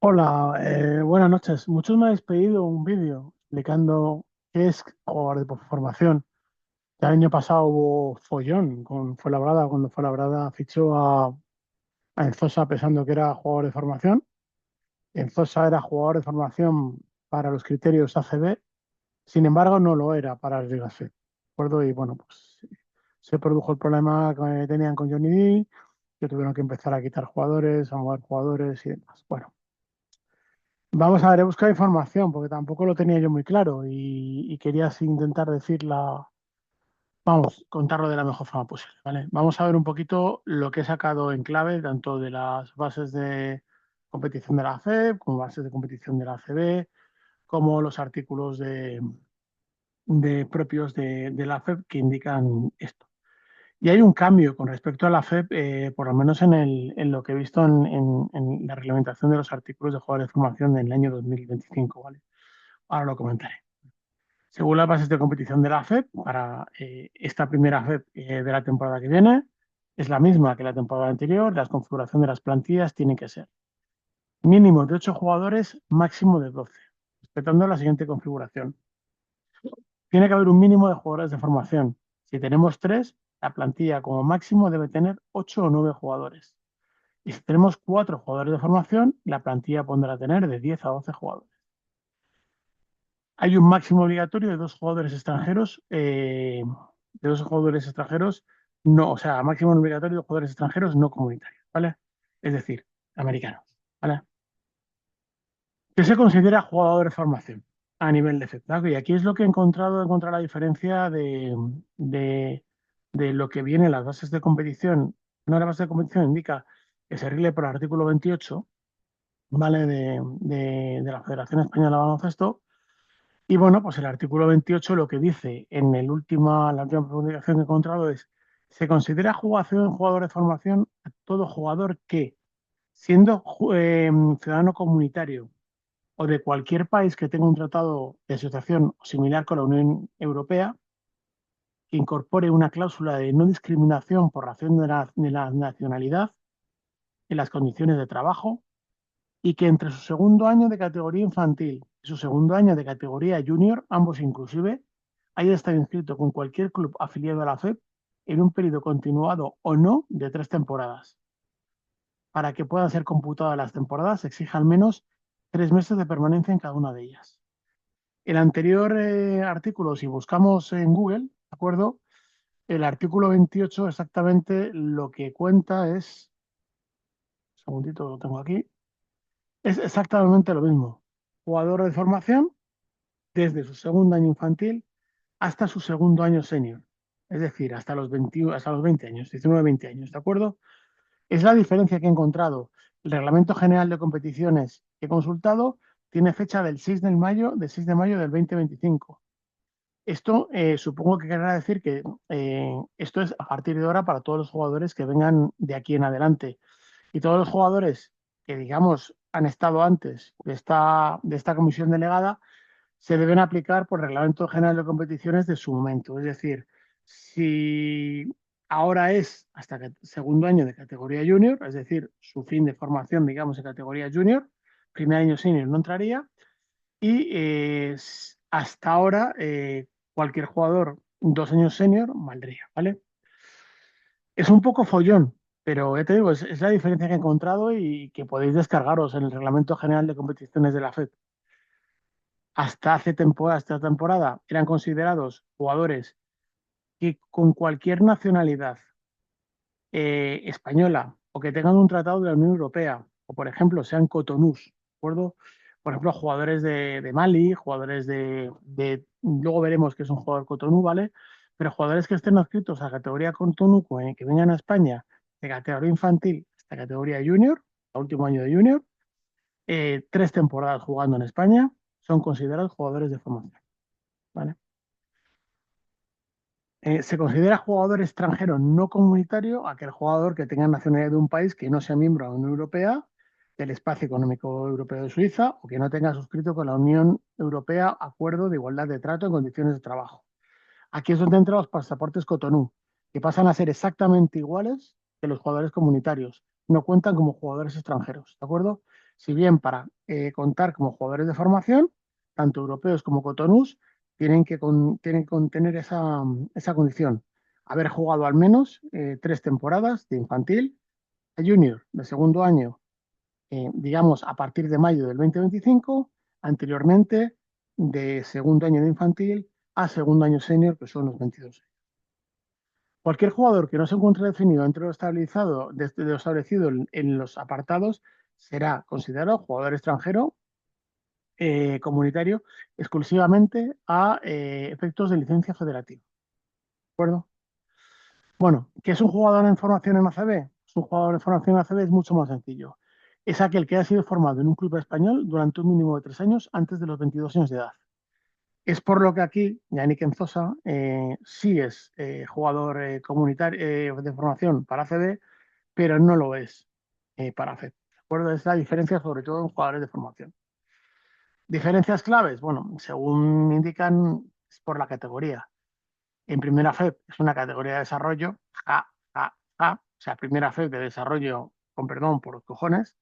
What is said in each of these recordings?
Hola, buenas noches. Muchos me habéis pedido un vídeo explicando qué es jugador de formación. El año pasado hubo follón con Fuenlabrada cuando Fuenlabrada fichó a Enzosa pensando que era jugador de formación. Enzosa era jugador de formación para los criterios ACB, sin embargo no lo era para las ligas FED. ¿De acuerdo? Y bueno, pues se produjo el problema que tenían con Johnny D, que tuvieron que empezar a quitar jugadores, a mover jugadores y demás. Bueno. Vamos a ver, he buscado información porque tampoco lo tenía yo muy claro y quería así intentar decirla, vamos, contarlo de la mejor forma posible, ¿vale? Vamos a ver un poquito lo que he sacado en clave, tanto de las bases de competición de la FEB, como bases de competición de la ACB, como los artículos de propios de la FEB que indican esto. Y hay un cambio con respecto a la FEB, por lo menos en lo que he visto en la reglamentación de los artículos de jugadores de formación del año 2025, ¿vale? Ahora lo comentaré. Según las bases de competición de la FEP, para esta primera FEP de la temporada que viene, es la misma que la temporada anterior. La configuración de las plantillas tiene que ser mínimo de 8 jugadores, máximo de 12, respetando la siguiente configuración. Tiene que haber un mínimo de jugadores de formación. Si tenemos 3, la plantilla como máximo debe tener 8 o 9 jugadores. Y si tenemos 4 jugadores de formación, la plantilla podrá tener de 10 a 12 jugadores. Hay un máximo obligatorio de 2 jugadores extranjeros, no, o sea, máximo obligatorio de jugadores extranjeros no comunitarios, ¿vale? Es decir, americanos, ¿vale? ¿Qué se considera jugador de formación a nivel de FEP? Y aquí es lo que he encontrado la diferencia de lo que viene en las bases de competición. Una de las bases de competición indica que se rige por el artículo 28, ¿vale? De la Federación Española de Baloncesto. Y bueno, pues el artículo 28 lo que dice en la última publicación que he encontrado es: se considera jugador de formación a todo jugador que, siendo ciudadano comunitario o de cualquier país que tenga un tratado de asociación similar con la Unión Europea, que incorpore una cláusula de no discriminación por razón de la nacionalidad en las condiciones de trabajo, y que entre su segundo año de categoría infantil y su segundo año de categoría junior, ambos inclusive, haya estado inscrito con cualquier club afiliado a la FEP en un periodo continuado o no de 3 temporadas. Para que puedan ser computadas las temporadas, se exige al menos 3 meses de permanencia en cada una de ellas. El anterior artículo, si buscamos en Google, ¿de acuerdo? El artículo 28 exactamente lo que cuenta es, un segundito, lo tengo aquí, es exactamente lo mismo. Jugador de formación desde su segundo año infantil hasta su segundo año senior. Es decir, hasta los 20 años, 19-20 años, ¿de acuerdo? Es la diferencia que he encontrado. El Reglamento General de Competiciones que he consultado tiene fecha del 6 de mayo del 2025. Esto supongo que querrá decir que esto es a partir de ahora para todos los jugadores que vengan de aquí en adelante. Y todos los jugadores que, digamos, han estado antes de esta comisión delegada se deben aplicar por Reglamento General de Competiciones de su momento. Es decir, si ahora es hasta que segundo año de categoría junior, es decir, su fin de formación, digamos, en categoría junior, primer año senior no entraría, y hasta ahora cualquier jugador 2 años senior valdría, ¿vale? Es un poco follón, pero ya te digo, es la diferencia que he encontrado y que podéis descargaros en el Reglamento General de Competiciones de la FED. Esta temporada eran considerados jugadores que con cualquier nacionalidad española o que tengan un tratado de la Unión Europea o, por ejemplo, sean cotonús, ¿de acuerdo? Por ejemplo, jugadores de Mali, jugadores luego veremos que es un jugador cotonú, ¿vale? Pero jugadores que estén adscritos a la categoría cotonú, que vengan a España de categoría infantil hasta categoría junior, el último año de junior, 3 temporadas jugando en España, son considerados jugadores de formación, ¿vale? Se considera jugador extranjero no comunitario aquel jugador que tenga nacionalidad de un país que no sea miembro de la Unión Europea, del Espacio Económico Europeo de Suiza, o que no tenga suscrito con la Unión Europea acuerdo de igualdad de trato en condiciones de trabajo. Aquí es donde entran los pasaportes Cotonú, que pasan a ser exactamente iguales que los jugadores comunitarios. No cuentan como jugadores extranjeros, ¿de acuerdo? Si bien para contar como jugadores de formación, tanto europeos como cotonús, tienen que contener esa condición. Haber jugado al menos 3 temporadas de infantil a junior de segundo año, digamos, a partir de mayo del 2025, anteriormente de segundo año de infantil a segundo año senior, que son los 22. Cualquier jugador que no se encuentre definido entre lo establecido, desde lo establecido en los apartados será considerado jugador extranjero comunitario exclusivamente a efectos de licencia federativa. ¿De acuerdo? Bueno, ¿qué es un jugador en formación en ACB? Un jugador en formación en ACB es mucho más sencillo. Es aquel que ha sido formado en un club español durante un mínimo de 3 años antes de los 22 años de edad. Es por lo que aquí Yannick Enzosa sí es jugador comunitario de formación para ACB, pero no lo es para AFEP. ¿De acuerdo? Es la diferencia sobre todo en jugadores de formación. Diferencias claves, bueno, según indican, es por la categoría. En primera FEP es una categoría de desarrollo, o sea, primera FEP de desarrollo, con perdón, por los cojones,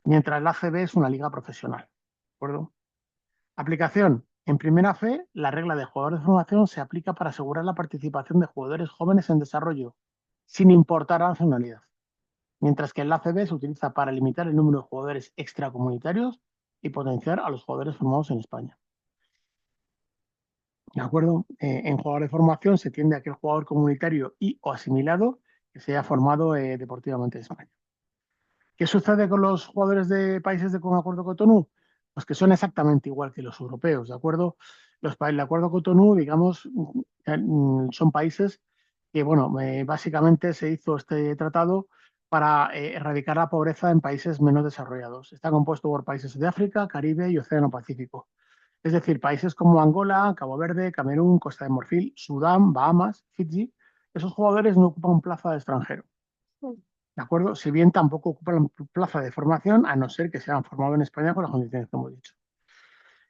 mientras la ACB es una liga profesional. ¿De acuerdo? Aplicación. En primera fe, la regla de jugadores de formación se aplica para asegurar la participación de jugadores jóvenes en desarrollo, sin importar la nacionalidad, mientras que el ACB se utiliza para limitar el número de jugadores extracomunitarios y potenciar a los jugadores formados en España. ¿De acuerdo? En jugador de formación se tiende a aquel jugador comunitario y o asimilado que se haya formado deportivamente en España. ¿Qué sucede con los jugadores de países de con acuerdo Cotonú? Pues que son exactamente igual que los europeos, ¿de acuerdo? El acuerdo Cotonú, digamos, son países que, bueno, básicamente se hizo este tratado para erradicar la pobreza en países menos desarrollados. Está compuesto por países de África, Caribe y Océano Pacífico. Es decir, países como Angola, Cabo Verde, Camerún, Costa de Marfil, Sudán, Bahamas, Fiji, esos jugadores no ocupan plaza de extranjero. ¿De acuerdo? Si bien tampoco ocupan plaza de formación, a no ser que se hayan formado en España con las condiciones que hemos dicho.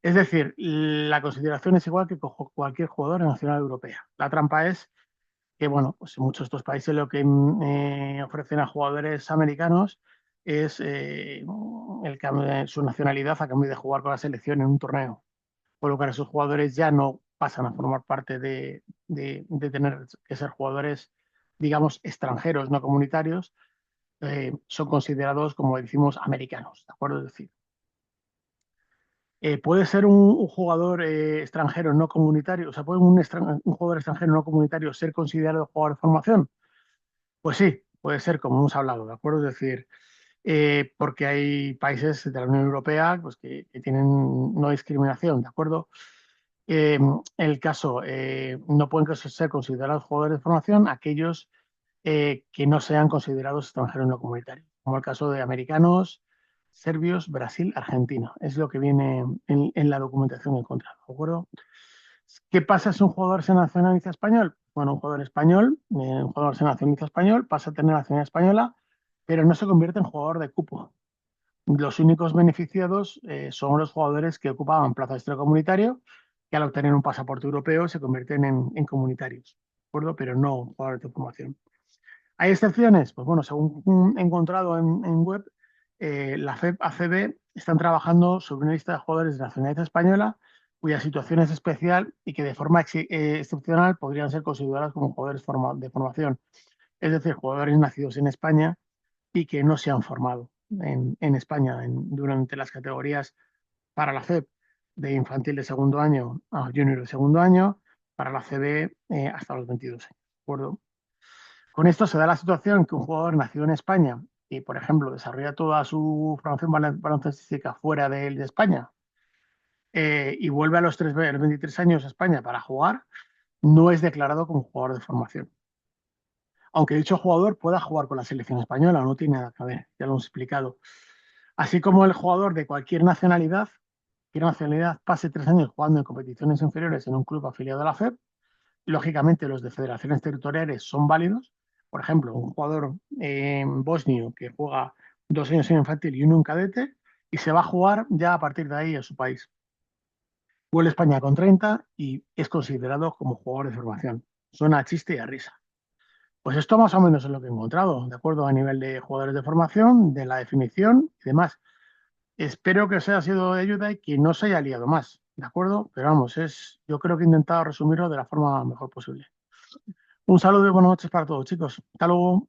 Es decir, la consideración es igual que con cualquier jugador nacional europea. La trampa es que, bueno, pues en muchos de estos países lo que ofrecen a jugadores americanos es el cambio de su nacionalidad a cambio de jugar con la selección en un torneo. Por lo que esos jugadores ya no pasan a formar parte de tener que ser jugadores, digamos, extranjeros, no comunitarios, son considerados, como decimos, americanos, ¿de acuerdo? Es decir, puede ser un jugador extranjero no comunitario, o sea, puede un jugador extranjero no comunitario ser considerado jugador de formación. Pues sí, puede ser, como hemos hablado, ¿de acuerdo? Es decir, porque hay países de la Unión Europea pues, que tienen no discriminación, ¿de acuerdo? El caso, no pueden ser considerados jugadores de formación aquellos que no sean considerados extranjeros no comunitarios, como el caso de americanos, serbios, Brasil, Argentina. Es lo que viene en la documentación encontrada, ¿de acuerdo? ¿Qué pasa si un jugador se nacionaliza español? Bueno, un jugador español, un jugador se nacionaliza español, pasa a tener nacionalidad española, pero no se convierte en jugador de cupo. Los únicos beneficiados son los jugadores que ocupaban plaza extracomunitario, que al obtener un pasaporte europeo se convierten en comunitarios, ¿de acuerdo? Pero no jugadores de formación. ¿Hay excepciones? Pues bueno, según he encontrado en web, la FEP ACB están trabajando sobre una lista de jugadores de nacionalidad española cuya situación es especial y que de forma excepcional podrían ser considerados como jugadores de formación, es decir, jugadores nacidos en España y que no se han formado en España durante las categorías para la FEP de infantil de segundo año a junior de segundo año, para la CB hasta los 22 años. ¿De acuerdo? Con esto se da la situación que un jugador nacido en España y, por ejemplo, desarrolla toda su formación baloncestística fuera de España y vuelve a los 23 años a España para jugar, no es declarado como jugador de formación. Aunque dicho jugador pueda jugar con la selección española, no tiene nada que ver, ya lo hemos explicado. Así como el jugador de cualquier nacionalidad pase 3 años jugando en competiciones inferiores en un club afiliado a la FEP, lógicamente los de federaciones territoriales son válidos. Por ejemplo, un jugador bosnio que juega 2 años en infantil y uno en cadete y se va a jugar ya a partir de ahí a su país. Vuelve a España con 30 y es considerado como jugador de formación. Suena a chiste y a risa. Pues esto más o menos es lo que he encontrado, de acuerdo a nivel de jugadores de formación, de la definición y demás. Espero que os haya sido de ayuda y que no se haya liado más, ¿de acuerdo? Pero vamos, yo creo que he intentado resumirlo de la forma mejor posible. Un saludo y buenas noches para todos, chicos. Hasta luego.